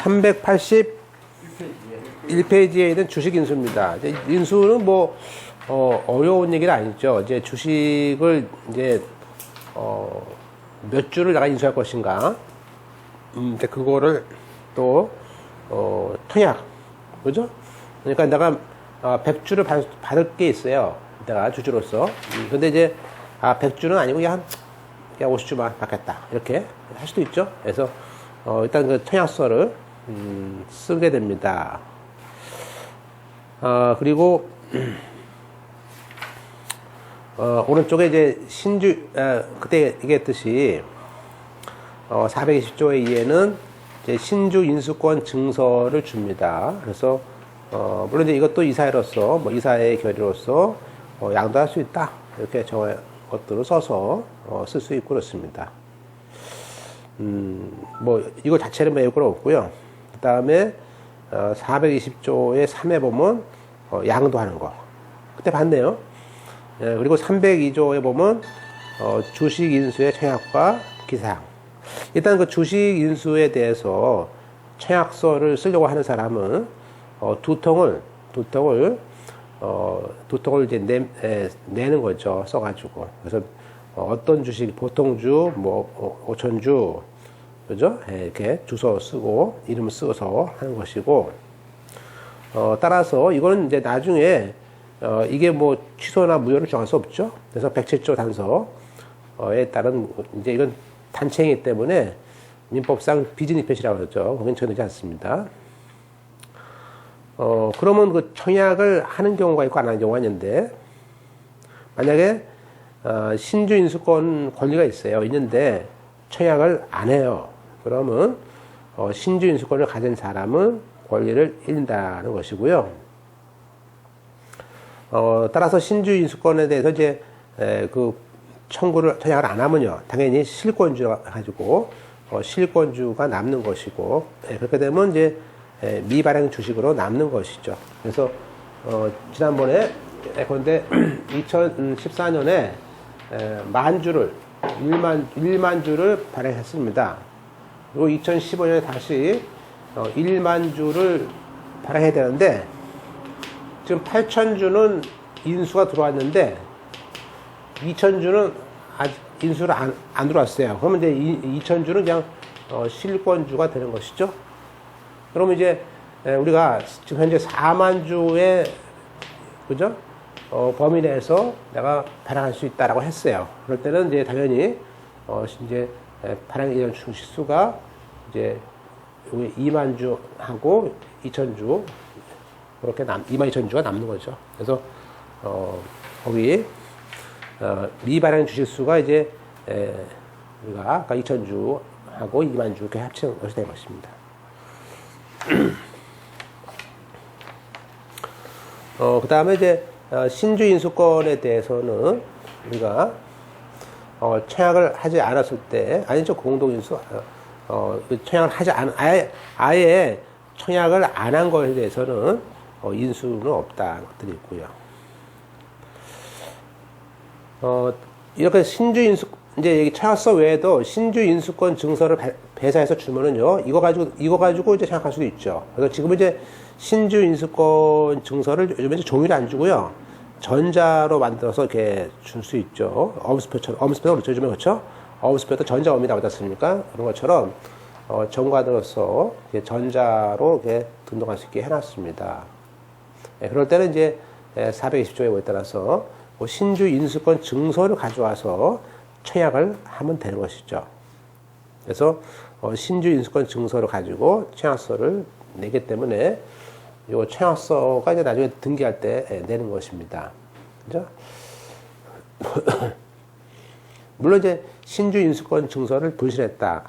381페이지에 있는 주식 인수입니다. 이제 인수는 뭐, 어려운 얘기는 아니죠. 이제 주식을 이제, 몇 주를 내가 인수할 것인가. 이제 그거를 또, 통약. 그죠? 그러니까 내가, 100주를 받을 게 있어요. 내가 주주로서. 근데 이제, 100주는 아니고 그냥 50주만 받겠다. 이렇게 할 수도 있죠. 그래서, 일단 그 통약서를, 쓰게 됩니다. 그리고, 오른쪽에 이제 그때 얘기했듯이, 420조의 2에는 이제 신주 인수권 증서를 줍니다. 그래서, 물론 이제 이것도 이사회로서, 뭐 이사회의 결의로서, 양도할 수 있다. 이렇게 정한 것들을 써서, 쓸 수 있고 그렇습니다. 뭐, 이거 자체는 매우 어렵고요. 그 다음에, 420조의 3에 보면, 양도하는 거. 그때 봤네요. 예, 그리고 302조에 보면, 주식 인수의 청약과 기사항. 일단 그 주식 인수에 대해서 청약서를 쓰려고 하는 사람은, 두 통을 이제 내는 거죠. 써가지고. 그래서, 어떤 주식, 보통주, 뭐, 5천주, 그죠? 이렇게 주소 쓰고, 이름 써서 하는 것이고, 따라서 이거는 이제 나중에, 이게 뭐 취소나 무효를 정할 수 없죠. 그래서 107조 단서에 따른, 이제 이건 단체이기 때문에 민법상 비진입 표시라고 그러죠. 거긴 적용되지 않습니다. 그러면 그 청약을 하는 경우가 있고 안 하는 경우가 있는데, 만약에, 신주 인수권 권리가 있는데, 청약을 안 해요. 그러면, 신주 인수권을 가진 사람은 권리를 잃는다는 것이고요. 따라서 신주 인수권에 대해서 이제, 그 청약을 안 하면요. 당연히 실권주가 가지고, 실권주가 남는 것이고, 그렇게 되면 이제, 미발행 주식으로 남는 것이죠. 그래서, 지난번에, 그런데 2014년에 1만 주를 발행했습니다. 그리고 2015년에 다시 1만 주를 발행해야 되는데, 지금 8,000주는 인수가 들어왔는데, 2,000주는 아직 인수를 안 들어왔어요. 그러면 이제 2,000주는 그냥 실권주가 되는 것이죠. 그러면 이제 우리가 지금 현재 4만 주의, 그죠? 범위 내에서 내가 발행할 수 있다라고 했어요. 그럴 때는 이제 당연히, 이제 발행 예정 주식수가 이제 2만 주하고 2,000주, 그렇게 22,000주가 남는 거죠. 그래서, 거기, 미발행 주식수가 이제, 우리가 아까 2,000주하고 2만 주 이렇게 합치는 것이 된 것입니다. 그 다음에 이제, 신주 인수권에 대해서는 우리가, 청약을 하지 않았을 때, 아니죠, 공동인수, 청약을 하지 아예 청약을 안 한 것에 대해서는, 인수는 없다는 것들이 있고요. 이렇게 신주 인수, 이제 여기 청약서 외에도 신주 인수권 증서를 배사해서 주면은요, 이거 가지고 이제 청약할 수도 있죠. 그래서 지금 이제 신주 인수권 증서를 요즘에 종이를 안 주고요, 전자로 만들어서 이렇게 줄 수 있죠. 엄수표처럼, 그렇죠. 요즘에 그렇죠. 엄수표도 전자엄이 나오지 않습니까? 그런 것처럼, 전과들로서 전자로 이렇게 등록할 수 있게 해놨습니다. 그럴 때는 이제 420조의 뭐에 따라서 신주 인수권 증서를 가져와서 청약을 하면 되는 것이죠. 그래서 신주 인수권 증서를 가지고 청약서를 내기 때문에 이 청약서가 이제 나중에 등기할 때 내는 것입니다. 그죠? 물론 이제 신주 인수권 증서를 분실했다.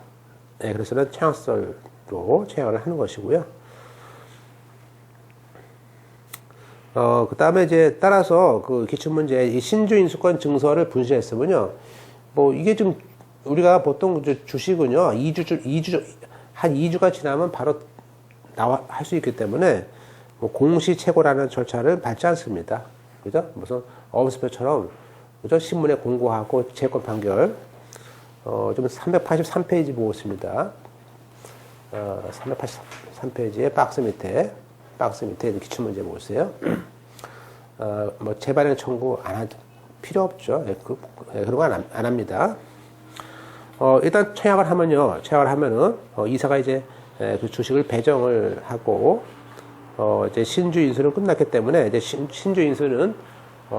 그래서는 청약서로 청약을 하는 것이고요. 그 다음에 이제 따라서 그 기출문제, 이 신주 인수권 증서를 분실했으면요, 뭐 이게 좀 우리가 보통 주식은요, 한 2주가 지나면 바로 할 수 있기 때문에 뭐 공시채고라는 절차를 밟지 않습니다. 그죠? 무슨 엄수표처럼, 그죠? 신문에 공고하고 채권 판결, 좀 383페이지 보고 있습니다. 383페이지에 박스 밑에 기출문제 보세요. 뭐 재발행 청구 필요 없죠. 그런 거 안 합니다. 일단 청약을 하면은 이사가 이제 그 주식을 배정을 하고 이제 신주 인수는 끝났기 때문에 이제 신주 인수는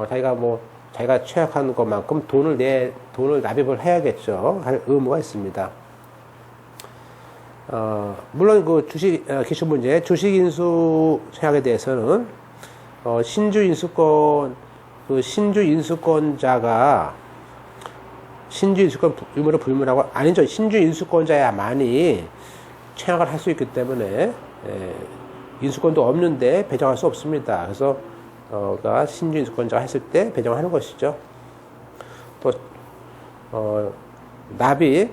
자기가 청약한 것만큼 돈을 납입을 해야겠죠. 할 의무가 있습니다. 물론 그 기출 문제 주식 인수 청약에 대해서는 신주 인수권자가 신주 인수권 유무를 불문하고 아니죠. 신주 인수권자야만이 청약을 할 수 있기 때문에 인수권도 없는데 배정할 수 없습니다. 그래서 신주 인수권자가 했을 때 배정하는 것이죠. 또 납입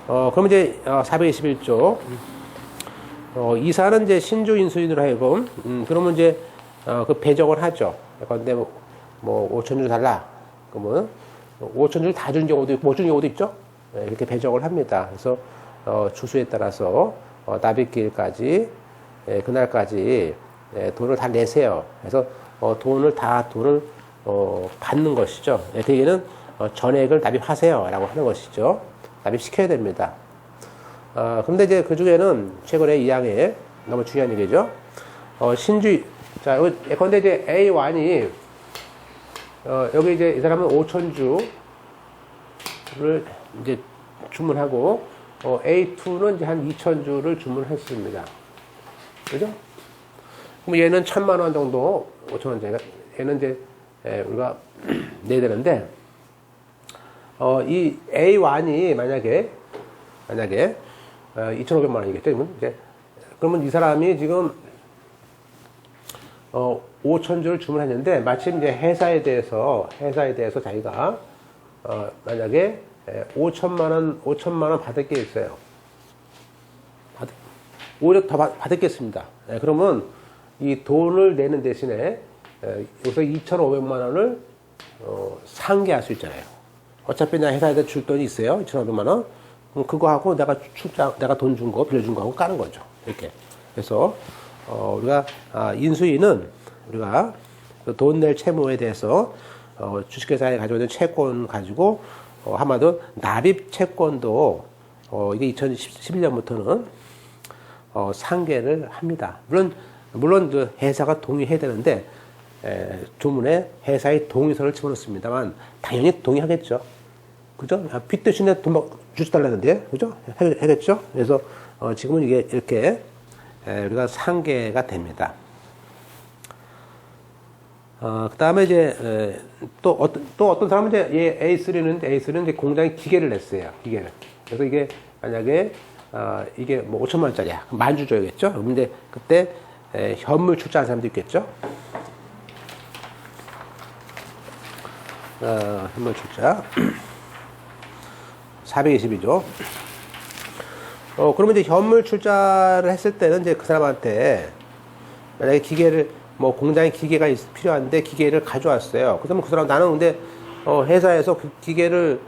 그럼 이제 421조 이사는 이제 신주 인수인으로 하여금 그러면 이제 그 배정을 하죠. 그런데 뭐 5천 주 달라 그러면 5천 주를 다 준 경우도 있고 못 준 경우도 있죠. 이렇게 배정을 합니다. 그래서 주수에 따라서 납입기일까지 그날까지 돈을 다 내세요. 그래서 돈을 받는 것이죠. 그 얘기는 전액을 납입하세요라고 하는 것이죠. 납입시켜야 됩니다. 그런데 이제 그 중에는 최근에 2항에 너무 중요한 얘기죠. 자, 예컨대 이제 A1이 여기 이제 이 사람은 5천 주를 이제 주문하고 A2는 이제 한 2천 주를 주문했습니다. 그죠? 그럼 얘는 1,000만 원 정도, 5천 원짜리가 얘는 이제 우리가 내야 되는데 이 A1이 만약에 2,500만 원이겠죠. 그러면 이 사람이 지금 5천 주를 주문했는데 마침 이제 회사에 대해서 자기가 만약에 5천만 원 받을 게 있어요. 오히려 더 받겠습니다. 그러면 이 돈을 내는 대신에 여기서 2,500만 원을 상계할 수 있잖아요. 어차피 나 회사에다 줄 돈이 있어요. 2,500만 원. 그럼 그거 하고 내가 돈 준 거, 빌려준 거 하고 까는 거죠. 이렇게. 그래서 우리가 인수인은 우리가 돈 낼 채무에 대해서 주식회사에 가지고 있는 채권 가지고 한마디로 납입 채권도 이게 2011년부터는 상계를 합니다. 물론 그 회사가 동의해야 되는데 조문에 회사의 동의서를 집어넣습니다만 당연히 동의하겠죠. 그죠? 빚 대신에 돈 주시달라는데, 그죠? 하겠죠? 그래서 지금은 이게 이렇게 우리가 상계가 됩니다. 그 다음에 이제 또 어떤 사람은 이제 A3는 이제 공장에 기계를 냈어요. 기계를. 그래서 이게 만약에 이게 뭐 5천만 원짜리야. 만주 줘야겠죠? 근데 그때 현물 출자한 사람도 있겠죠? 현물 출자 422조. 그러면 이제 현물 출자를 했을 때는 이제 그 사람한테 만약에 기계를 뭐 공장에 기계가 필요한데 기계를 가져왔어요. 그러면 그 사람 나는 근데 회사에서 그 기계를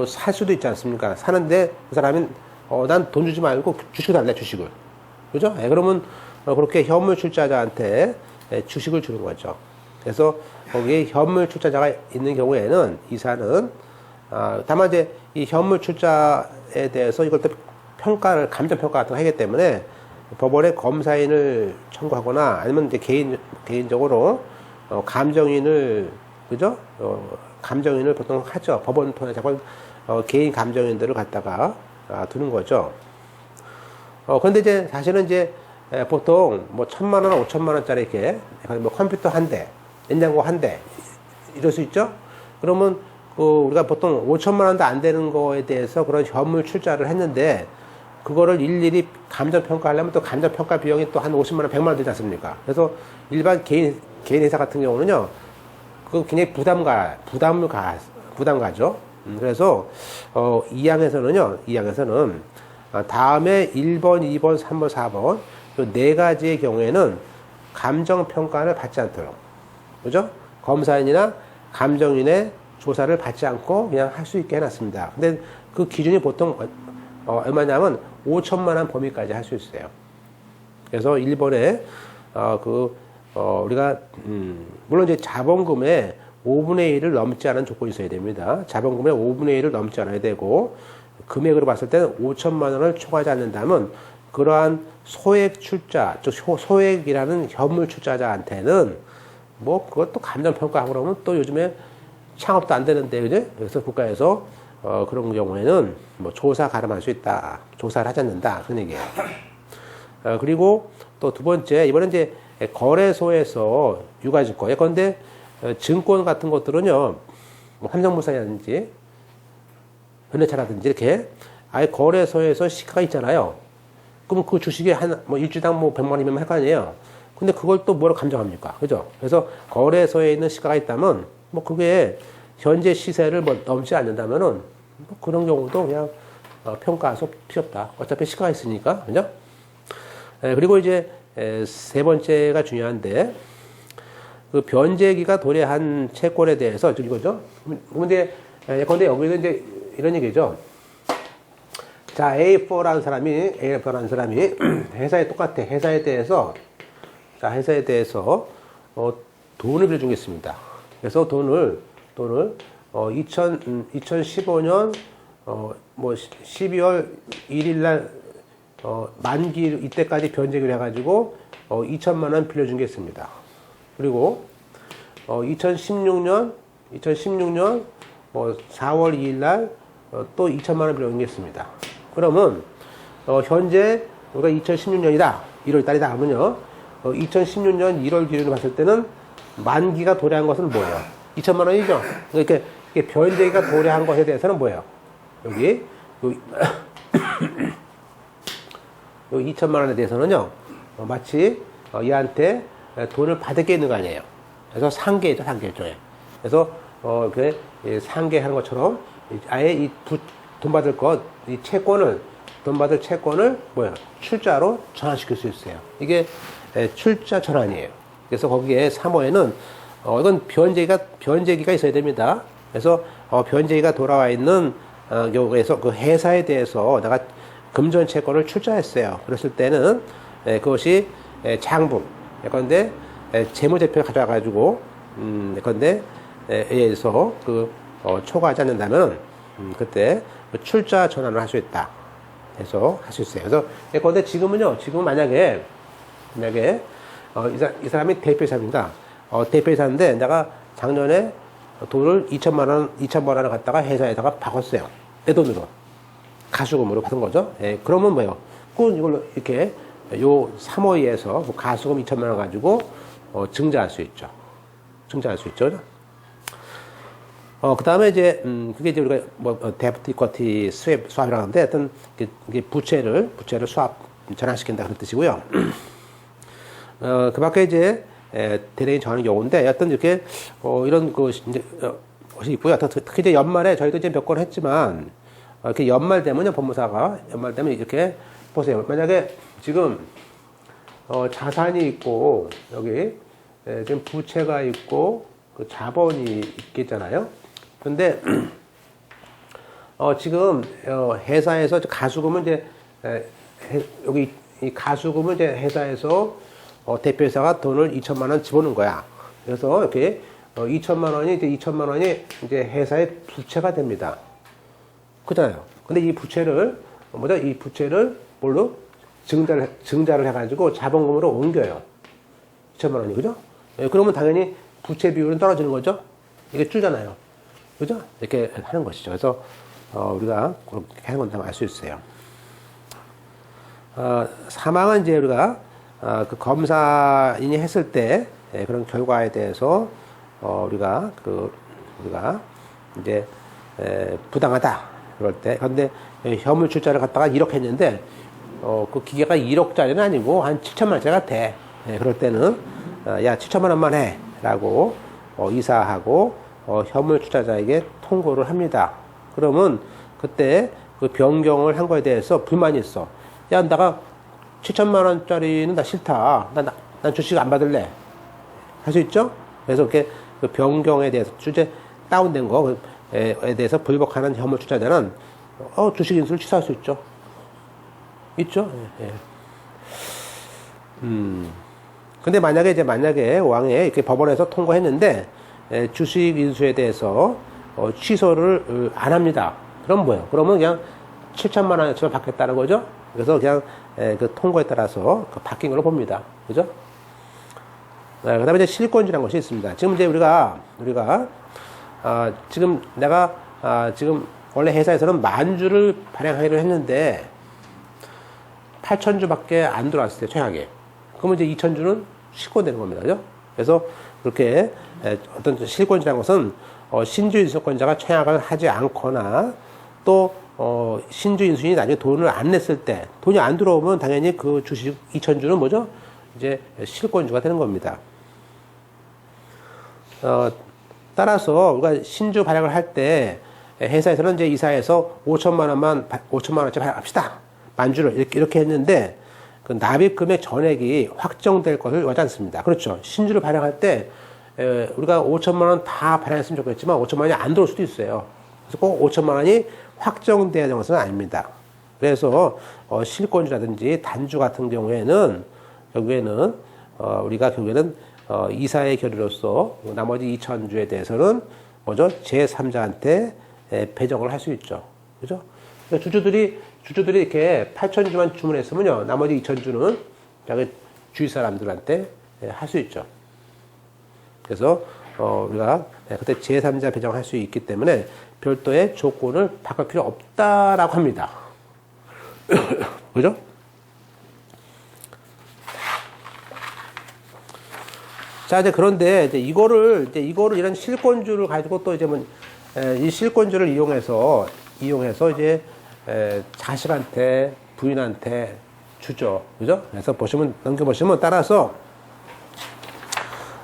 살 수도 있지 않습니까? 사는데 그 사람은 난 돈 주지 말고 주식을 달래, 주식을. 그죠? 그러면 그렇게 현물 출자자한테 주식을 주는 거죠. 그래서 거기에 현물 출자자가 있는 경우에는 이사는 다만 이제 이 현물 출자에 대해서 이걸 또 감정평가 같은 거 하기 때문에 법원에 검사인을 청구하거나 아니면 이제 개인적으로 감정인을, 그죠? 감정인을 보통 하죠. 법원 통해서 개인 감정인들을 갖다가 두는 거죠. 그런데 이제 사실은 이제 보통 뭐 1,000만 원, 5천만 원짜리 이렇게 뭐 컴퓨터 한 대, 냉장고 한 대 이럴 수 있죠. 그러면 우리가 보통 5천만 원도 안 되는 거에 대해서 그런 현물 출자를 했는데 그거를 일일이 감정평가하려면 또 감정평가 비용이 또 한 50만 원, 100만 원 되지 않습니까? 그래서 일반 개인 회사 같은 경우는요, 그거 굉장히 부담을 가죠. 그래서, 이 항에서는, 다음에 1번, 2번, 3번, 4번, 이 네 가지의 경우에는 감정평가를 받지 않도록, 그죠? 검사인이나 감정인의 조사를 받지 않고 그냥 할 수 있게 해놨습니다. 근데 그 기준이 보통, 얼마냐면 5천만 원 범위까지 할 수 있어요. 그래서 1번에 우리가 물론 이제 자본금의 5분의 1을 넘지 않은 조건이 있어야 됩니다. 자본금의 5분의 1을 넘지 않아야 되고 금액으로 봤을 때는 5천만 원을 초과하지 않는다면 그러한 소액 출자, 즉 소액이라는 현물 출자자한테는 뭐 그것도 감정평가하고 그러면 또 요즘에 창업도 안 되는데, 그죠? 그래서 국가에서 그런 경우에는 뭐 조사 가름할 수 있다. 조사를 하지 않는다. 그런 얘기예요. 그리고 또 두 번째, 이번엔 이제 거래소에서 유가증권. 예컨대 증권 같은 것들은요, 뭐 삼성물산이라든지 현대차라든지 이렇게 아예 거래소에서 시가가 있잖아요. 그럼 그 주식이 뭐 일주당 뭐 100만 원이면 할 거 아니에요. 근데 그걸 또 뭐로 감정합니까? 그죠? 그래서 거래소에 있는 시가가 있다면 뭐 그게 현재 시세를 뭐 넘지 않는다면은 뭐 그런 경우도 그냥 평가할 수 필요 없다. 어차피 시가가 있으니까. 그죠? 그리고 이제 세 번째가 중요한데, 그 변제기가 도래한 채권에 대해서 이거죠. 근데 예컨대 여기는 이제 이런 얘기죠. 자, A4라는 사람이 회사에 똑같아. 회사에 대해서 돈을 빌려주겠습니다. 그래서 돈을 2015년 뭐 12월 1일 날 만기 이때까지 변제기를 해가지고 2천만 원 빌려준 게 있습니다. 그리고 2016년 뭐 4월 2일 날 또 2천만 원 빌려준 게 있습니다. 그러면 현재 우리가 2016년이다. 1월 달이다 하면요. 2016년 1월 기준으로 봤을 때는 만기가 도래한 것은 뭐예요? 2천만 원이죠. 이렇게 변제기가 도래한 것에 대해서는 뭐예요? 여기 요 2천만 원에 대해서는요. 마치 얘한테 돈을 받을 게 있는 거 아니에요. 그래서 상계죠, 상계죠. 그래서 그 상계하는 것처럼 아예 돈 받을 돈 받을 채권을 뭐야? 출자로 전환시킬 수 있어요. 이게 출자 전환이에요. 그래서 거기에 3호에는 이건 변제기가 있어야 됩니다. 그래서 변제기가 돌아와 있는 경우에서 그 회사에 대해서 내가 금전 채권을 출자했어요. 그랬을 때는 그것이 장부, 예컨대 재무제표를 가져와가지고 예컨대 에서 초과하지 않는다면 그때 출자 전환을 할 수 있다. 해서 할 수 있어요. 그래서 예컨대 지금은 만약에 이 사람이 대표이사입니다. 대표이사인데 내가 작년에 돈을 2천만 원을 갖다가 회사에다가 박았어요. 내 돈으로. 가수금으로 받은 거죠. 그러면 뭐예요? 그 이걸로 이렇게 요 3호에서 가수금 2천만 원 가지고 증자할 수 있죠. 증자할 수 있죠. 그 다음에 이제, 그게 이제 우리가 데프트 이쿼티 수합이라고 하는데, 하여튼, 이게 부채를 전환시킨다 그런 뜻이고요. 그 밖에 이제, 대량이 정하는 경우인데, 하여튼 이렇게, 이런 것이 있고요. 특히 이제 연말에 저희도 이제 몇 건 했지만, 이렇게 연말 되면요, 법무사가, 연말 되면 이렇게, 보세요. 만약에 지금, 자산이 있고, 여기, 지금 부채가 있고, 그 자본이 있겠잖아요. 근데 지금 회사에서 가수금은 이제 여기 이 가수금은 이제 회사에서 대표이사가 돈을 2천만 원 집어넣은 거야. 그래서 이렇게 2천만 원이 이제 회사의 부채가 됩니다. 그잖아요. 근데 이 부채를 뭘로 증자를 해가지고 자본금으로 옮겨요. 2천만 원이 그죠? 그러면 당연히 부채 비율은 떨어지는 거죠. 이게 줄잖아요. 그죠? 이렇게 하는 것이죠. 그래서, 우리가 그렇게 하는 건다 알 수 있어요. 사망은 이제 우리가, 그 검사인이 했을 때, 그런 결과에 대해서, 우리가 이제, 부당하다. 그럴 때. 근데 현물 출자를 갖다가 1억 했는데, 그 기계가 1억짜리는 아니고 한 7천만 원짜리 같아. 그럴 때는, 야, 7천만 원만 해. 라고, 이사하고, 현물 출자자에게 통고를 합니다. 그러면 그때 그 변경을 한 거에 대해서 불만이 있어. 야, 내가 7천만 원짜리는 나 싫다. 난 주식 안 받을래. 할 수 있죠? 그래서 이렇게 그 변경에 대해서 주제 다운된 거에 대해서 불복하는 현물 출자자는 주식 인수를 취소할 수 있죠. 있죠. 예. 근데 만약에 왕에 이렇게 법원에서 통과했는데 주식 인수에 대해서 취소를 안 합니다. 그럼 뭐예요? 그러면 그냥 7천만 원어치만 받겠다는 거죠. 그래서 그냥 그 통과에 따라서 바뀐 걸로 봅니다. 그죠? 그다음에 이제 실권주라는 것이 있습니다. 지금 이제 우리가 지금 내가 지금 원래 회사에서는 10,000주를 발행하기로 했는데 8,000주밖에 안 들어왔을 때 최악에. 그러면 이제 2,000주는 실권되는 겁니다. 그죠? 그래서 그렇게 어떤 실권주라는 것은 신주 인수권자가 청약을 하지 않거나 또 신주 인수인이 나중에 돈을 안 냈을 때 돈이 안 들어오면 당연히 그 주식 2,000주는 뭐죠? 이제 실권주가 되는 겁니다. 따라서 우리가 신주 발행을 할 때 회사에서는 이제 이사해서 5천만 원어치 발행합시다. 10,000주를 이렇게 했는데 그 납입 금액 전액이 확정될 것을 요하지 않습니다. 그렇죠. 신주를 발행할 때 우리가 5천만 원 다 발행했으면 좋겠지만 5천만 원이 안 들어올 수도 있어요. 그래서 꼭 5천만 원이 확정돼야 되는 것은 아닙니다. 그래서 실권주라든지 단주 같은 경우에는 결국에는 우리가 이사의 결의로서 나머지 2,000주에 대해서는 뭐죠? 제3자한테 배정을 할 수 있죠. 그죠? 그러니까 주주들이 이렇게 8,000주만 주문했으면요, 나머지 2,000주는 주위 사람들한테 할 수 있죠. 그래서 우리가 그때 제3자 배정할 수 있기 때문에 별도의 조건을 바꿀 필요 없다라고 합니다. 그죠? 자, 이제 그런데 이거를 이런 실권주를 가지고 또 이제 이 실권주를 이용해서 이제 자식한테, 부인한테 주죠. 그죠? 그래서 넘겨보시면 따라서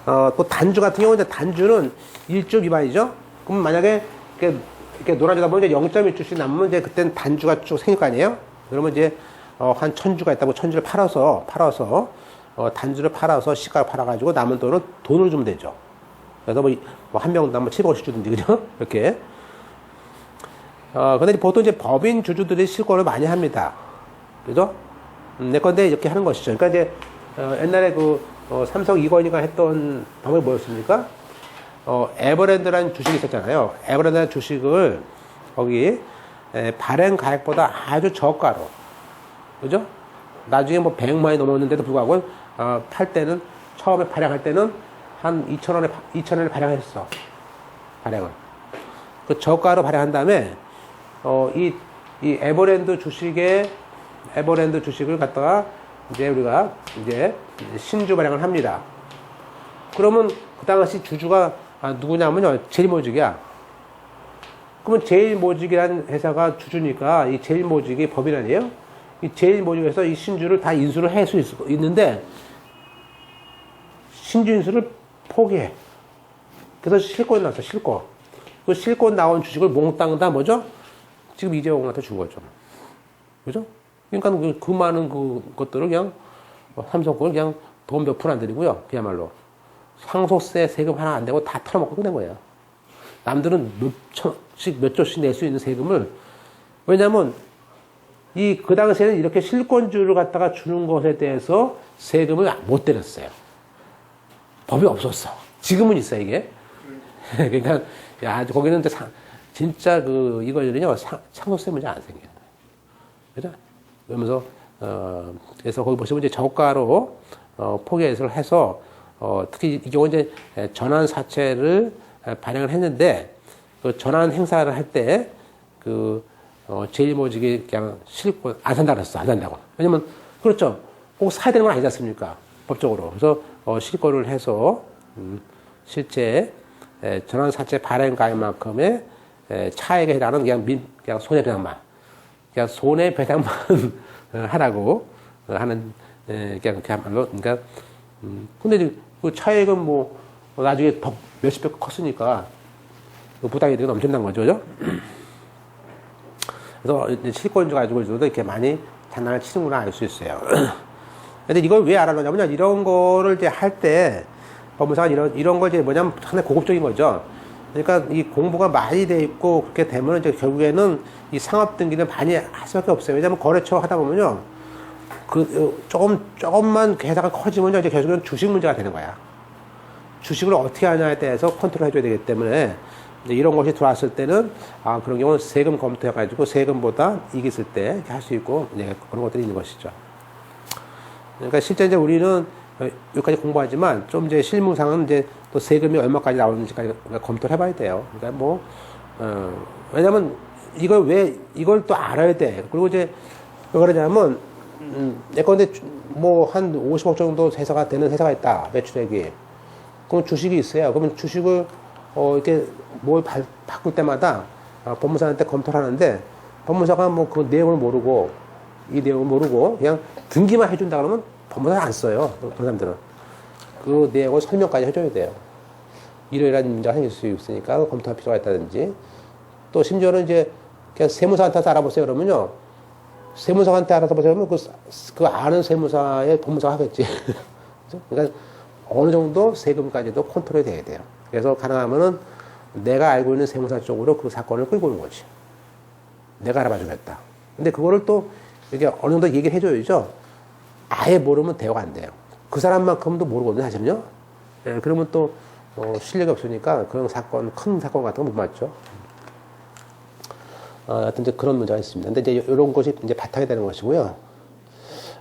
또 단주 같은 경우는 단주는 1주 미만이죠? 그럼 만약에 이렇게 놀아주다 보면 이제 0.1주씩 남으면 이제 그때는 단주가 쭉 생길 거 아니에요? 그러면 이제 한 1,000주가 있다고 1,000주를 팔아서 단주를 팔아서 시가를 팔아가지고 남은 돈을 주면 되죠. 그래서 한 명당 750 주든지, 그죠? 이렇게. 근데 보통 이제 법인 주주들이 실권을 많이 합니다. 그죠? 내 건데 이렇게 하는 것이죠. 그러니까 이제, 옛날에 삼성 이건희가 했던 방법이 뭐였습니까? 에버랜드라는 주식이 있었잖아요. 에버랜드라는 주식을 거기, 발행 가액보다 아주 저가로. 그죠? 나중에 100만이 넘었는데도 불구하고, 팔 때는, 처음에 발행할 때는 한 2,000원에 발행했어. 발행을. 그 저가로 발행한 다음에, 이 에버랜드 주식을 갖다가 우리가 신주 발행을 합니다. 그러면 그 당시 주주가 누구냐면요, 제일모직이야. 그러면 제일모직이라는 회사가 주주니까 이 제일모직이 법인 아니에요? 이 제일모직에서 이 신주를 다 인수를 할 수 있는데 신주 인수를 포기해. 그래서 실권이 나왔어, 실권. 그 실권 나온 주식을 몽땅 다 뭐죠? 지금 이재용한테 준 거죠. 그죠? 그러니까 그 많은 것들을 그냥 삼성권을 그냥 돈 몇 푼 안 들이고요. 그야말로. 상속세 세금 하나 안 내고 다 털어먹고 끝낸 거예요. 남들은 몇 조씩 낼 수 있는 세금을, 왜냐면 그 당시에는 이렇게 실권주를 갖다가 주는 것에 대해서 세금을 못 때렸어요. 법이 없었어. 지금은 있어, 이게. 그러니까, 거기는 진짜 이거는요, 상속세 문제 안 생겨요. 그죠? 그러면서, 그래서 거기 보시면 이제 저가로, 포기해서 해서, 특히 이 경우 이제 전환사채를 발행을 했는데, 그 전환 행사를 할 때, 제일모직이 그냥 실권, 안 산다 그랬어. 안 산다고. 왜냐면, 그렇죠. 꼭 사야 되는 건 아니지 않습니까? 법적으로. 그래서, 실권을 해서, 실제, 전환사채 발행 가액만큼의 차액에 해당하는 그냥 손해배상만. 그냥 손해배상만 하라고 하는, 그야말로. 그러니까, 근데 이제 그 차액은 나중에 더 몇십 배 컸으니까, 부당이 되게 엄청난 거죠. 그죠? 그래서 실권주 가지고도 이렇게 많이 장난을 치는구나 알 수 있어요. 근데 이걸 왜 알아놓냐면요. 이런 거를 이제 할 때, 법무사는 이런 걸 이제 뭐냐면 상당히 고급적인 거죠. 그러니까 이 공부가 많이 돼 있고 그렇게 되면 이제 결국에는 이 상업 등기는 많이 할 수밖에 없어요. 왜냐하면 거래처 하다 보면요. 조금만 회사가 커지면 이제 결국은 주식 문제가 되는 거야. 주식을 어떻게 하냐에 대해서 컨트롤 해줘야 되기 때문에 이제 이런 것이 들어왔을 때는 그런 경우는 세금 검토해가지고 세금보다 이익 있을 때 이렇게 할 수 있고 그런 것들이 있는 것이죠. 그러니까 실제 이제 우리는 여기까지 공부하지만 좀 이제 실무상은 이제 또 세금이 얼마까지 나오는지까지 검토를 해봐야 돼요. 그러니까 왜냐면 이걸 또 알아야 돼. 그리고 이제 왜 그러냐면 예컨대 한 50억 정도 회사가 되는 회사가 있다. 매출액이. 그럼 주식이 있어요. 그러면 주식을 이렇게 뭘 바꿀 때마다 법무사한테 검토를 하는데 법무사가 그 내용을 모르고 이 내용을 모르고 그냥 등기만 해준다 그러면 법무사를 안 써요. 그런 사람들은 그 내용을 설명까지 해줘야 돼요. 이러이러한 문제가 생길 수 있으니까 검토할 필요가 있다든지 또 심지어는 이제 그냥 세무사한테 알아보세요 그러면요. 세무사한테 알아서 보세요 그러면 그 아는 세무사의 법무사가 하겠지. 그러니까 어느 정도 세금까지도 컨트롤이 돼야 돼요. 그래서 가능하면은 내가 알고 있는 세무사 쪽으로 그 사건을 끌고 오는 거지. 내가 알아봐 주겠다. 근데 그거를 또 이렇게 어느 정도 얘기를 해줘야죠. 아예 모르면 대화가 안 돼요. 그 사람만큼도 모르거든요, 사실은요. 그러면 또 실력이 없으니까 그런 사건, 큰 사건 같은 거 못 맞죠. 하여튼 이제 그런 문제가 있습니다. 근데 이제 이런 것이 이제 바탕이 되는 것이고요.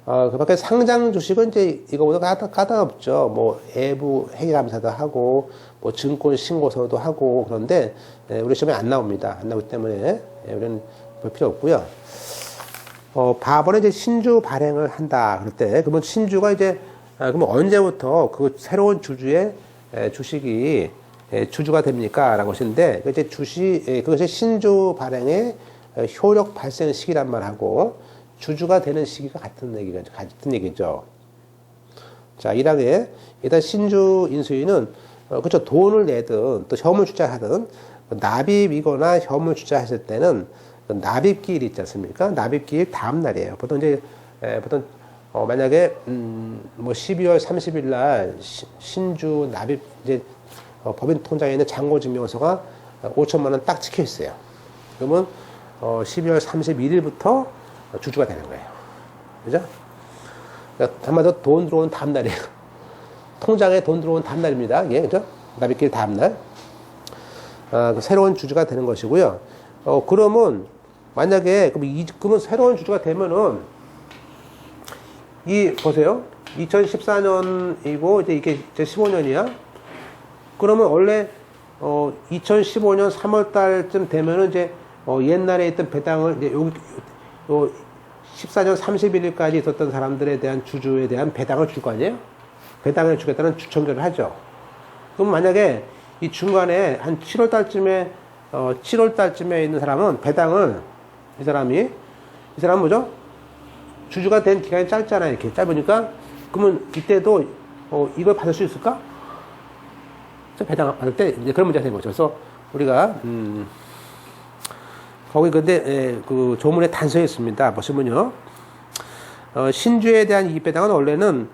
그 밖에 상장 주식은 이제 이거보다 까다롭죠. 외부 회계감사도 하고, 증권 신고서도 하고, 그런데, 우리 시험에 안 나옵니다. 안 나오기 때문에, 우리는 볼 필요 없고요. 바번에 이제 신주 발행을 한다. 그럴 때, 그러면 신주가 이제, 그러면 언제부터 그 새로운 주주의 주식이 주주가 됩니까? 라는 것인데, 이제 그것이 신주 발행의 효력 발생 시기란 말하고, 주주가 되는 시기가 같은 얘기죠. 자, 1항에 일단 신주 인수인은 그렇죠. 돈을 내든 또 현물 투자하든 납입이거나 현물 투자했을 때는 납입기일 있지 않습니까? 납입기일 다음 날이에요. 보통 이제 만약에 12월 30일 날 신주 납입 이제 법인 통장에 있는 잔고증명서가 5천만 원 딱 찍혀 있어요. 그러면 12월 31일부터 주주가 되는 거예요. 그죠? 그러니까 한마디로 돈 들어오는 다음 날이에요. 통장에 돈 들어오는 다음 날입니다. 예, 그죠? 납입기일 다음 날. 새로운 주주가 되는 것이고요. 그러면 만약에 그러면 새로운 주주가 되면은 보세요. 2014년이고 이제 이게 15년이야. 그러면 원래 2015년 3월 달쯤 되면은 이제 옛날에 있던 배당을 이제 14년 31일까지 있었던 사람들에 대한 주주에 대한 배당을 줄 거 아니에요? 배당을 주겠다는 주청결을 하죠. 그럼 만약에 이 중간에 한 7월 달쯤에 있는 사람은 배당을 이 사람은 뭐죠? 주주가 된 기간이 짧잖아요. 이렇게 짧으니까 그러면 이때도 이걸 받을 수 있을까? 배당 받을 때 이제 그런 문제가 된 거죠. 그래서 우리가 거기 근데 그 조문에 단서에 있습니다. 보시면요. 신주에 대한 이익배당은 원래는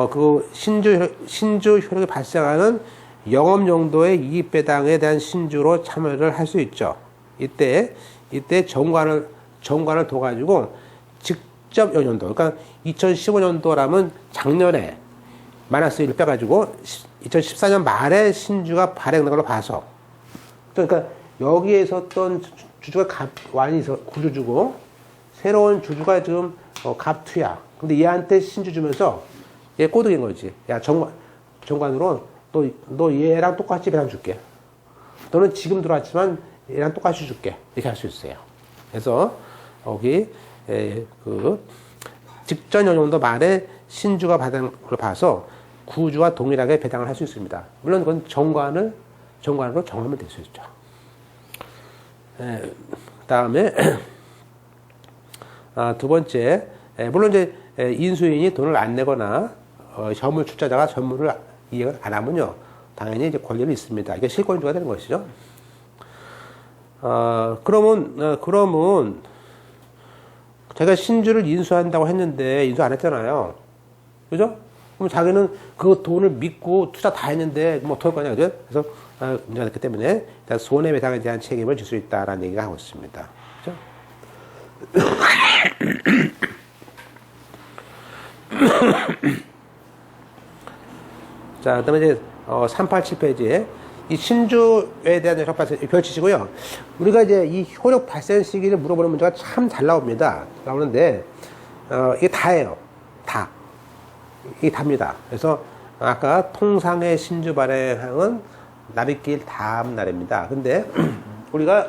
그 신주 효력이 발생하는 영업 용도의 이익배당에 대한 신주로 참여를 할 수 있죠. 이때 정관을 둬가지고 직접 연년도, 그러니까 2015년도라면 작년에 마이너스 1을 빼가지고 2014년 말에 신주가 발행된 걸로 봐서, 그러니까 여기에 있었던 주주가 구주주고 새로운 주주가 지금 갑투야. 근데 얘한테 신주 주면서 얘 꼬드긴 거지. 야, 정관으로 너 얘랑 똑같이 배당 줄게. 너는 지금 들어왔지만 얘랑 똑같이 줄게. 이렇게 할 수 있어요. 그래서 여기 그 직전 연용도 말에 신주가 받은 걸 봐서 구주와 동일하게 배당을 할 수 있습니다. 물론 그건 정관으로 정하면 될 수 있죠. 그 다음에 두 번째, 물론 이제 인수인이 돈을 안 내거나 현물 출자자가 현물을 이행을 안 하면요, 당연히 이제 권리는 있습니다. 이게 실권주가 되는 것이죠. 그러면 제가 신주를 인수한다고 했는데 인수 안 했잖아요. 그죠? 그럼 자기는 그 돈을 믿고 투자 다 했는데 뭐 어떡할 거냐, 그죠? 그래서 문제가 됐기 때문에 일단 손해배상에 대한 책임을 질 수 있다라는 얘기가 하고 있습니다. 그죠? 자, 그 다음에 이제, 387페이지에 이 신주에 대한 효력 발생, 펼치시고요. 우리가 이제 이 효력 발생 시기를 물어보는 문제가 참 잘 나옵니다. 나오는데, 이게 다예요. 다. 이게 답니다. 그래서 아까 통상의 신주 발행은 나비길 다음 날입니다. 근데 우리가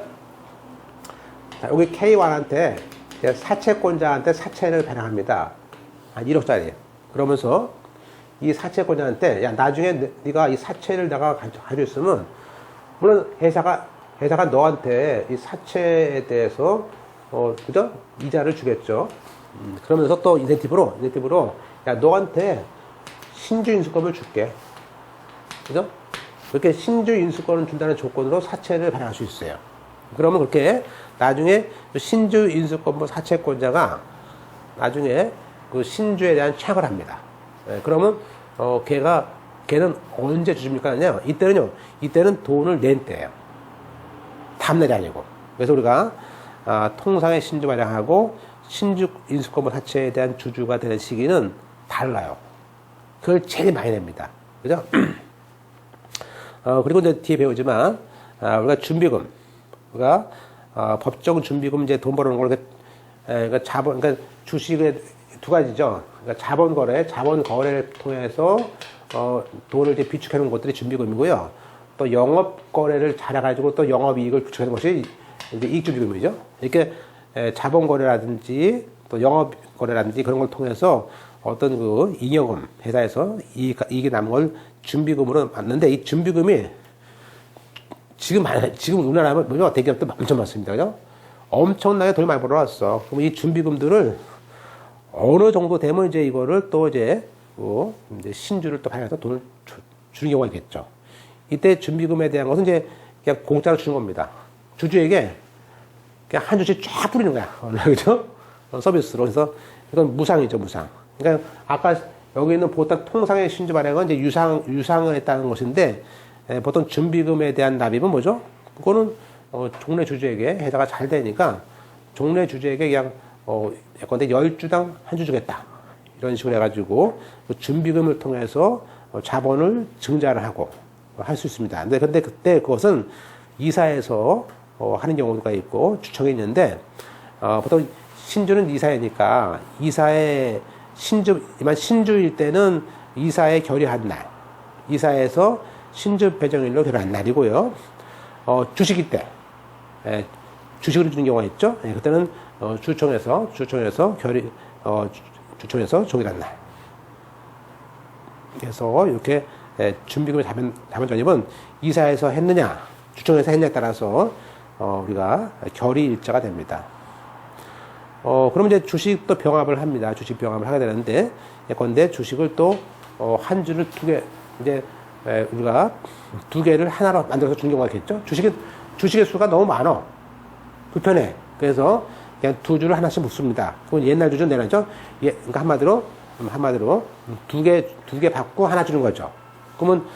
여기 K1한테 사채권자한테 사채를 발행합니다. 한 1억짜리. 그러면서 이 사채권자한테 야 나중에 네가 이 사채를 내가 가지고 있으면 물론 회사가 너한테 이 사채에 대해서 그죠? 이자를 주겠죠. 그러면서 또 인센티브로 야 너한테 신주 인수권을 줄게. 그죠? 그렇게 신주 인수권을 준다는 조건으로 사채를 발행할 수 있어요. 그러면 그렇게 나중에 신주 인수권부 사채권자가 나중에 그 신주에 대한 청약을 합니다. 네, 그러면 걔는 언제 주십니까? 이때는 돈을 낸 때예요. 다음날이 아니고. 그래서 우리가 통상의 신주 발행하고 신주 인수권부 사채에 대한 주주가 되는 시기는 달라요. 그걸 제일 많이 냅니다. 그죠? 그리고 이제 뒤에 배우지만 우리가 준비금, 우리가 법정 준비금 이제 돈 벌어오는 걸 그러니까 주식의 두 가지죠. 그러니까 자본 거래를 통해서 돈을 이제 비축해 놓은 것들이 준비금이고요. 또 영업 거래를 잘해가지고 또 영업 이익을 비축해 놓은 것이 이제 이익 준비금이죠. 이렇게 자본 거래라든지 또 영업 거래라든지 그런 걸 통해서 어떤 그 잉여금 회사에서 이익이 남은 걸 준비금으로 받는데 이 준비금이 지금 우리나라 하면 대기업도 엄청 많습니다. 그죠? 엄청나게 돈을 많이 벌어왔어. 그럼 이 준비금들을 어느 정도 되면 이제 이거를 또 이제 신주를 또 발행해서 돈을 주는 경우가 있겠죠. 이때 준비금에 대한 것은 이제 그냥 공짜로 주는 겁니다. 주주에게 그냥 한 주씩 쫙 뿌리는 거야. 그죠? 서비스로. 그래서 이건 무상이죠, 무상. 그러니까 아까 여기 있는 보통 통상의 신주 발행은 이제 유상을 했다는 것인데 보통 준비금에 대한 납입은 뭐죠? 그거는 종래 주주에게 회사가 잘 되니까 종래 주주에게 그냥 예컨대 10주당 한 주 주겠다. 이런 식으로 해가지고 준비금을 통해서 자본을 증자를 하고 할 수 있습니다. 근데 그때 그것은 이사에서 하는 경우가 있고 주청이 있는데 보통 신주는 이사회니까 이사의 신주일 때는 이사에 결의한 날, 이사에서 신주 배정일로 결의한 날이고요. 주식일 때, 주식을 주는 경우가 있죠. 그때는 주총에서 종일한 날. 그래서 이렇게 준비금의 자본 전입은 이사에서 했느냐, 주총에서 했느냐에 따라서 우리가 결의 일자가 됩니다. 그럼 이제 주식도 병합을 합니다. 주식 병합을 하게 되는데, 예컨대 주식을 또, 한 주를 두 개, 이제, 우리가 두 개를 하나로 만들어서 주는 경우가 있겠죠? 주식의 수가 너무 많아. 불편해. 그래서 그냥 두 주를 하나씩 묻습니다. 그건 옛날 주주는 내놨죠? 그러니까 한마디로 두 개 받고 하나 주는 거죠. 그러면,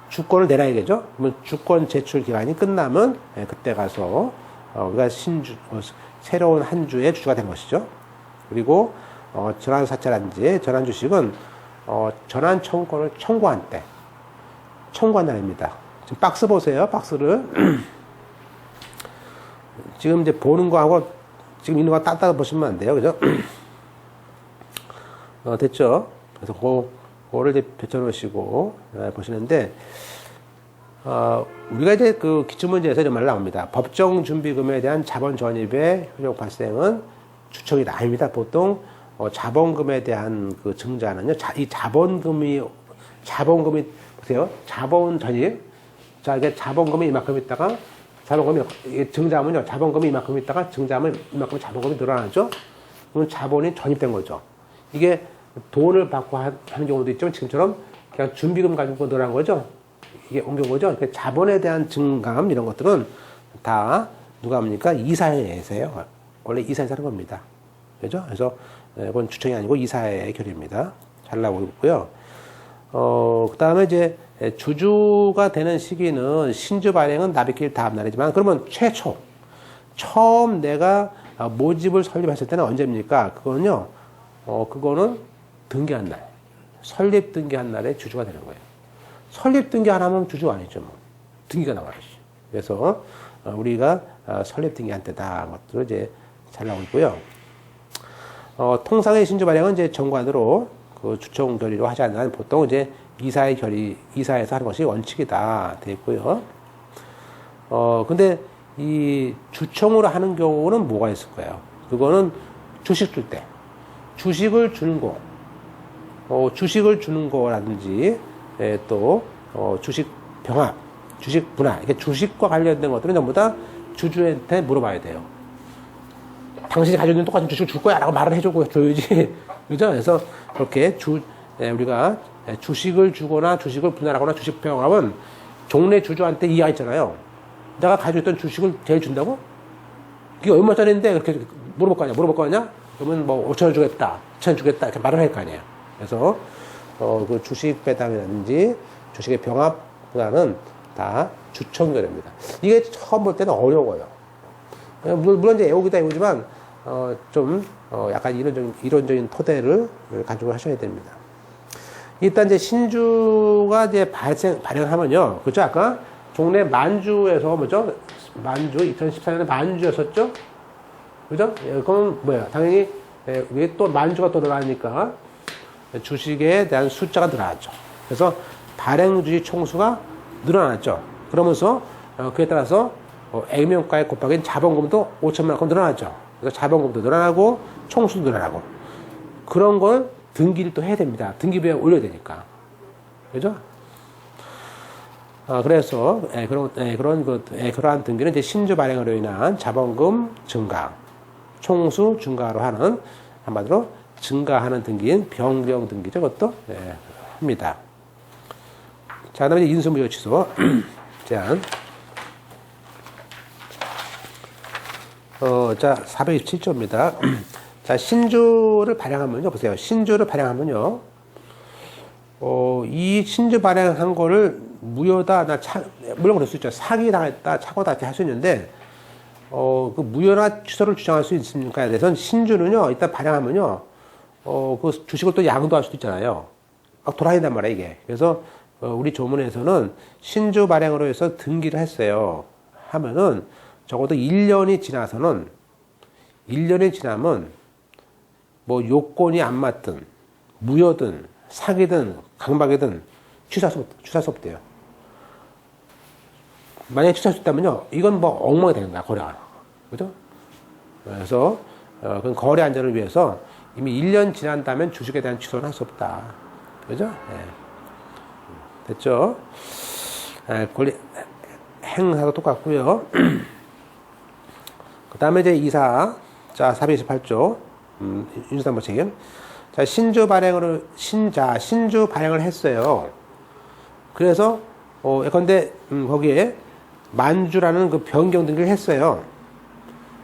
주권을 내놔야겠죠? 그러면 주권 제출 기간이 끝나면, 그때 가서, 우리가 새로운 한 주의 주주가 된 것이죠. 그리고 전환 사채라든지 전환 주식은 전환 청구권을 청구한 날입니다. 지금 박스 보세요. 박스를 지금 이제 보는 거하고 지금 있는 거 따따 보시면 안 돼요. 그죠? 됐죠? 그래서 그거를 이제 펼쳐 놓으시고 보시는데 우리가 이제 그 기출문제에서 이런 말 나옵니다. 법정 준비금에 대한 자본 전입의 효력 발생은 주청이 아닙니다. 보통 자본금에 대한 그 증자는요. 이 자본금이 보세요. 자본 전입. 자, 이게 자본금이 이만큼 있다가 증자하면요. 자본금이 이만큼 있다가 증자하면 이만큼 자본금이 늘어나죠. 그러면 자본이 전입된 거죠. 이게 돈을 받고 하는 경우도 있지만 지금처럼 그냥 준비금 가지고 늘어난 거죠. 이게 옮겨온 거죠. 그러니까 자본에 대한 증감 이런 것들은 다 누가 합니까? 이사회에서요. 원래 이사회에서 하는 겁니다. 그죠? 그래서 그건 주청이 아니고 이사회의 결의입니다. 잘 나오고 있고요. 그 다음에 이제 주주가 되는 시기는 신주 발행은 납입기일 다음 날이지만 그러면 처음 내가 모집을 설립했을 때는 언제입니까? 그거는요. 그거는 등기한 날, 설립 등기한 날에 주주가 되는 거예요. 설립 등기 안 하면 주주가 아니죠. 뭐. 등기가 나와야지. 그래서 우리가 설립 등기한 때다. 것들을 이제 잘 나오고 있고요. 통상의 신주 발행은 이제 정관으로 그 주총 결의로 하지 않는 한 보통 이제 이사에서 하는 것이 원칙이다. 되어 있고요. 근데 이 주총으로 하는 경우는 뭐가 있을 거예요? 그거는 주식 줄 때. 주식을 주는 거. 주식을 주는 거라든지, 또, 주식 병합, 주식 분할. 이게 주식과 관련된 것들은 전부 다 주주한테 물어봐야 돼요. 당신이 가지고 있는 똑같은 주식을 줄 거야 라고 말을 해주고 줘야지. 그죠? 그래서 그렇게 우리가 주식을 주거나 주식을 분할하거나 주식 병합은 종래 주주한테 이해가 있잖아요. 내가 가지고 있던 주식을 제일 준다고? 그게 얼마짜리인데 그렇게 물어볼 거 아니야? 물어볼 거 아니야? 그러면 뭐 5,000원 주겠다, 2,000원 주겠다 이렇게 말을 할 거 아니에요. 그래서 그 주식 배당이라든지 주식의 병합 분할은 다 주총결입니다. 이게 처음 볼 때는 어려워요. 물론 이제 애우기도 애우지만 좀 약간 이론적인 토대를 가지고 하셔야 됩니다. 일단 이제 신주가 이제 발행하면요, 그죠? 아까 종래 만주에서 뭐죠? 만주 2014년에 만주였었죠? 그죠? 그럼 뭐야? 당연히 위에 또 만주가 또 늘어나니까 주식에 대한 숫자가 늘어났죠. 그래서 발행 주식 총수가 늘어났죠. 그러면서 그에 따라서 액면가에 곱하기 자본금도 5천만 원큼 늘어났죠. 그래서 자본금도 늘어나고 총수도 늘어나고 그런 걸 등기를 또 해야 됩니다. 등기부에 올려야 되니까. 그죠? 그래서 그러한 등기는 이제 신주 발행으로 인한 자본금 증가, 총수 증가로 하는 한마디로 증가하는 등기인 변경 등기죠. 그것도 합니다. 자, 그다음에 인수무효 취소 제한. 자, 427조입니다. 자, 신주를 발행하면요, 보세요. 신주를 발행하면요, 이 신주 발행한 거를 무효다, 물론 그럴 수 있죠. 사기당했다, 착오다, 이렇게 할 수 있는데, 그 무효나 취소를 주장할 수 있습니까에 대해서는 신주는요, 일단 발행하면요, 그 주식을 또 양도할 수도 있잖아요. 막 돌아다닌단 말이에요, 이게. 그래서, 우리 조문에서는 신주 발행으로 해서 등기를 했어요. 하면은, 적어도 1년이 지나면, 뭐 요건이 안 맞든, 무효든, 사기든, 강박이든, 취소할 수 없대요. 만약에 취소할 수 있다면요, 이건 뭐 엉망이 되는 거야, 거래가. 그죠? 그래서, 그 거래 안전을 위해서 이미 1년 지난다면 주식에 대한 취소는 할 수 없다. 그죠? 네. 됐죠? 권리, 행사도 똑같고요. 그 다음에 이제 이사. 자, 428조. 인수담보 책임. 자, 신주 발행을 했어요. 그래서, 예컨대, 거기에 만주라는 그 변경 등기를 했어요.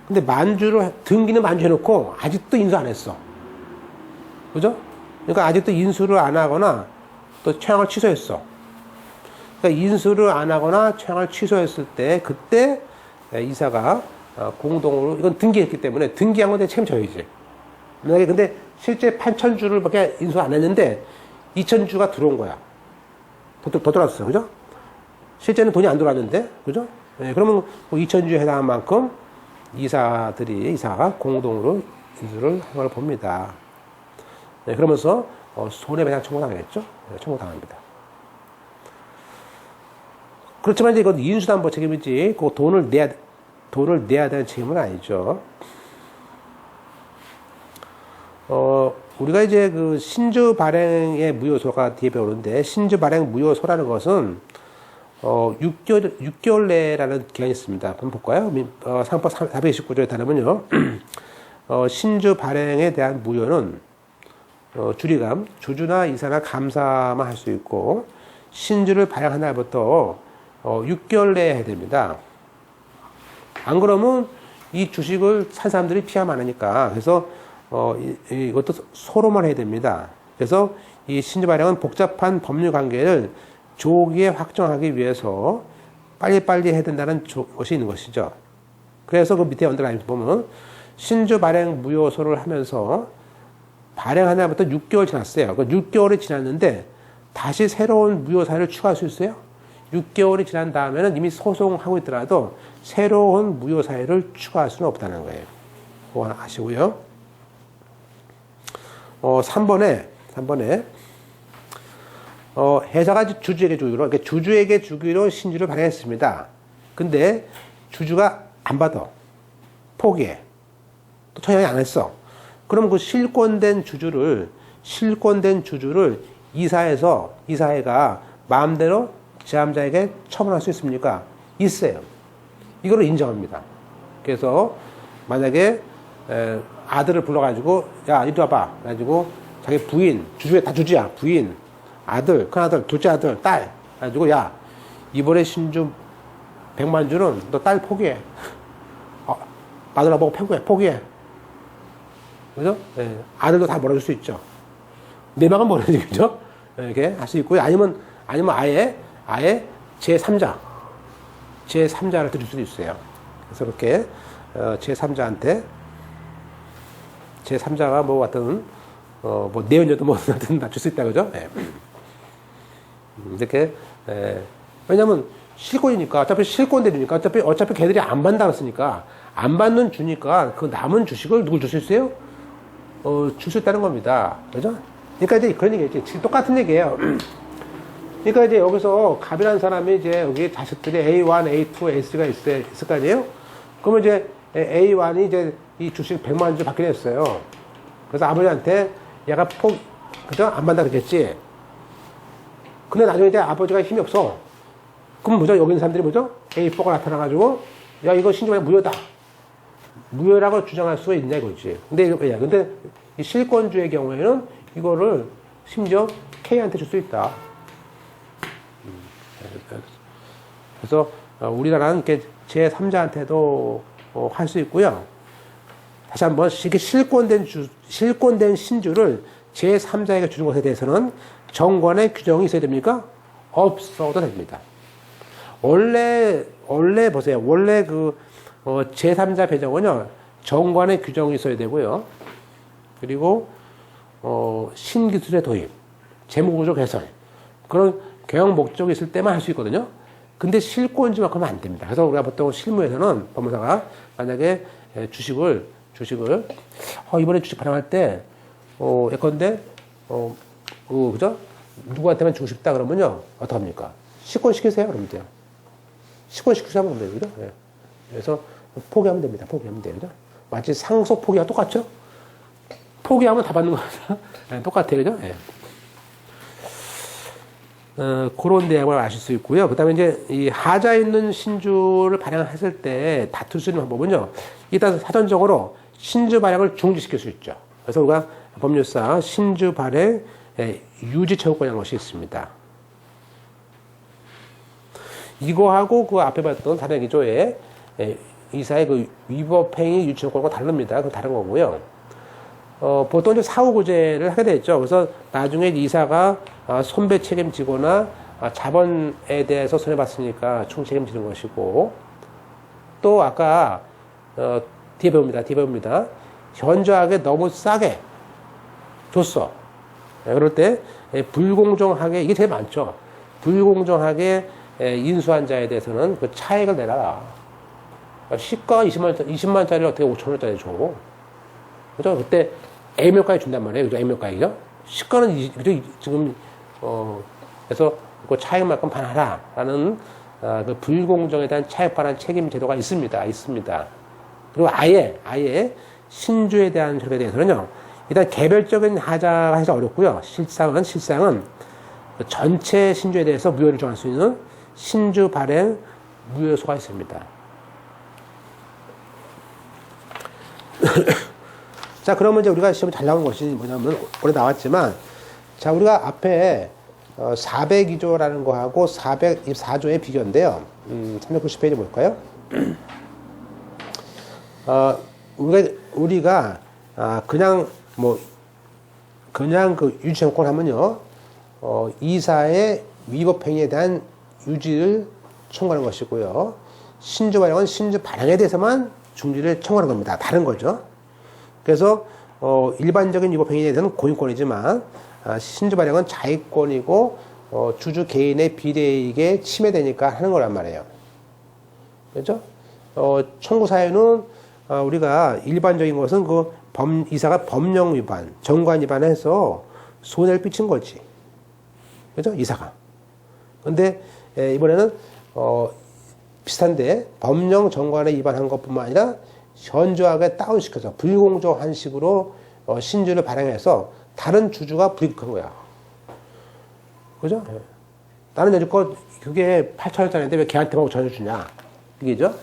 근데 등기는 만주 해놓고 아직도 인수 안 했어. 그죠? 그러니까 아직도 인수를 안 하거나 또 채용을 취소했어. 그러니까 인수를 안 하거나 채용을 취소했을 때, 그때 이사가 공동으로, 이건 등기했기 때문에 등기한 건데 책임져야지. 만약에 근데 실제 8,000주를 밖에 인수 안 했는데 2,000주가 들어온 거야. 더 들어왔어. 그죠? 실제는 돈이 안 들어왔는데, 그죠? 네, 그러면 2,000주에 해당한 만큼 이사가 공동으로 인수를 한 걸 봅니다. 네, 그러면서 손해배상 청구당하겠죠? 네, 청구당합니다. 그렇지만 이제 이건 인수담보 책임이지, 그 돈을 내야 되는 책임은 아니죠. 우리가 이제 그 신주 발행의 무효소가 뒤에 배우는데, 신주 발행 무효소라는 것은 6개월 내라는 기간이 있습니다. 한번 볼까요? 상법 429조에 따르면요, 신주 발행에 대한 무효는 주리감, 주주나 이사나 감사만 할 수 있고, 신주를 발행한 날부터 6개월 내에 해야 됩니다. 안 그러면 이 주식을 산 사람들이 피하 많으니까, 그래서 이것도 소로만 해야 됩니다. 그래서 이 신주 발행은 복잡한 법률 관계를 조기에 확정하기 위해서 빨리빨리 해야 된다는 것이 있는 것이죠. 그래서 그 밑에 언더라인 보면 신주 발행 무효소를 하면서 발행한 날부터 6개월 지났어요. 그 6개월이 지났는데 다시 새로운 무효사유를 추가할 수 있어요? 6개월이 지난 다음에는 이미 소송하고 있더라도 새로운 무효사유를 추가할 수는 없다는 거예요. 그거 하나 아시고요. 3번에 회사가 주주에게 주기로, 그러니까 주주에게 주기로 신주를 발행했습니다. 근데 주주가 안 받아. 포기해. 또 청약이 안 했어. 그럼 그 실권된 주주를 이사회가 마음대로 제3자에게 처분할 수 있습니까? 있어요. 이거를 인정합니다. 그래서 만약에 아들을 불러가지고 야 이리 와봐. 그래가지고 자기 부인, 주주에 다 주주야. 부인, 아들, 큰아들, 둘째 아들, 딸. 그래가지고 야 이번에 신주 100만 주는 너 딸 포기해. 마누라 보고 포기해. 그죠? 예. 아들도 다 몰아줄 수 있죠. 내 방은 몰아주지, 그죠? 이렇게 할 수 있고요. 아니면 아예 제3자한테 줄 수도 있어요. 그래서 그렇게, 제3자가 뭐 같은, 내연녀도 뭐 같은 줄 수 있다, 그죠? 예. 이렇게, 왜냐면 실권이니까, 어차피 실권들이니까, 어차피 걔들이 안 받는다 그랬으니까, 안 받는 주니까 그 남은 주식을 누굴 줄 수 있어요? 줄 수 있다는 겁니다. 그죠? 그러니까 이제 그런 얘기겠지. 똑같은 얘기예요. 그러니까 이제 여기서 갑이라는 사람이 이제 여기 자식들이 A1, A2, A3가 있을 거 아니에요? 그러면 이제 A1이 이제 이 주식 100만 주 받게 됐어요. 그래서 아버지한테 얘가 그죠? 안 받는다 그랬겠지. 근데 나중에 이제 아버지가 힘이 없어. 그럼 뭐죠? 여기 있는 사람들이 뭐죠? A4가 나타나가지고 야, 이거 신주가 무효다. 무효라고 주장할 수가 있냐 이거지. 근데 이 실권주의 경우에는 이거를 심지어 K한테 줄 수 있다. 그래서 우리나라는 이렇게 제3자한테도 할 수 있고요. 다시 한번 이렇게 실권된 신주를 제3자에게 주는 것에 대해서는 정관의 규정이 있어야 됩니까? 없어도 됩니다. 원래 보세요. 원래 제3자 배정은요, 정관의 규정이 있어야 되고요. 그리고, 신기술의 도입, 재무구조 개선, 그런 경영 목적이 있을 때만 할 수 있거든요. 근데 실권주만큼은 안 됩니다. 그래서 우리가 보통 실무에서는 법무사가 만약에 주식을, 이번에 주식 발행할 때, 예컨대, 그죠? 누구한테만 주고 싶다 그러면요, 어떡합니까? 시권시키세요. 그러면 돼요. 시권시키세요. 하면 돼요. 그죠? 네. 그래서 포기하면 됩니다. 포기하면 돼요. 그죠? 마치 상속 포기와 똑같죠? 포기하면 다 받는 거죠. 네, 똑같아요. 그죠? 네. 그런 내용을 아실 수 있고요. 그 다음에 이제 이 하자 있는 신주를 발행했을 때 다툴 수 있는 방법은요. 일단 사전적으로 신주 발행을 중지시킬 수 있죠. 그래서 우리가 법률상 신주 발행 유지 채권이라는 것이 있습니다. 이거하고 그 앞에 봤던 다른 기조에 이사의 그 위법행위 유치 채권과 다릅니다. 그 다른 거고요. 보통 이제 사후구제를 하게 되죠. 그래서 나중에 이사가 손배 책임지거나 자본에 대해서 손해봤으니까 총책임지는 것이고, 또 아까 뒤에 배웁니다. 현저하게 너무 싸게 줬어. 그럴 때 불공정하게, 이게 제일 많죠. 불공정하게 인수한 자에 대해서는 그 차액을 내라. 시가 20만짜리를 어떻게 5천원짜리 줘. 그죠? 그때 A명가에 준단 말이에요. 그죠? A명가이죠? 시가는, 그죠? 지금, 그래서 그 차액만큼 반하라. 라는, 그 불공정에 대한 차액 반환 책임 제도가 있습니다. 그리고 아예 신주에 대한 절에 대해서는요. 일단 개별적인 하자가 사실 어렵고요. 실상은 전체 신주에 대해서 무효를 정할 수 있는 신주 발행 무효소가 있습니다. 자, 그러면 이제 우리가 시험에 잘 나온 것이 뭐냐면, 오래 나왔지만, 자, 우리가 앞에 402조라는 거하고 424조의 비교인데요. 390페이지 볼까요? 우리가 그냥 그 유지채권 하면요, 이사의 위법행위에 대한 유지를 청구하는 것이고요. 신주 발행은 신주 발행에 대해서만 중지를 청구하는 겁니다. 다른 거죠. 그래서 일반적인 위법행위에 대해서는 고인권이지만 신주 발행은 자의권이고 주주 개인의 비대익에 침해되니까 하는 거란 말이에요. 그렇죠? 청구 사유는 우리가 일반적인 것은 이사가 법령 위반, 정관 위반해서 손해를 끼친 거지. 그죠? 이사가. 근데 이번에는 비슷한데 법령 정관에 위반한 것뿐만 아니라 현저하게 다운시켜서 불공정한 식으로 신주를 발행해서 다른 주주가 불이익한 거야. 그죠? 나는 여지껏 그게 8천원짜리인데 왜 걔한테만 5천원 주냐? 이게죠?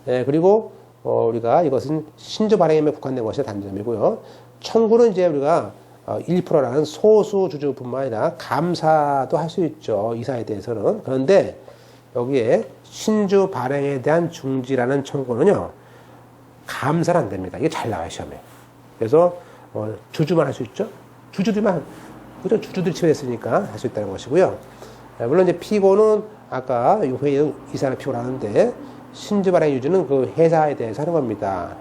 그리고 우리가 이것은 신주 발행에 국한된 것이 단점이고요. 청구는 이제 우리가 1%라는 소수 주주뿐만 아니라 감사도 할 수 있죠. 이사에 대해서는. 그런데 여기에 신주 발행에 대한 중지라는 청구는요. 감사는 안 됩니다. 이게 잘 나와요, 시험에. 그래서 주주만 할 수 있죠. 주주들만, 그죠? 주주들이 침해됐으니까 할 수 있다는 것이고요. 물론 이제 피고는 아까 이 회의는 이사를 피고를 하는데 신주 발행 유주는 그 회사에 대해서 하는 겁니다.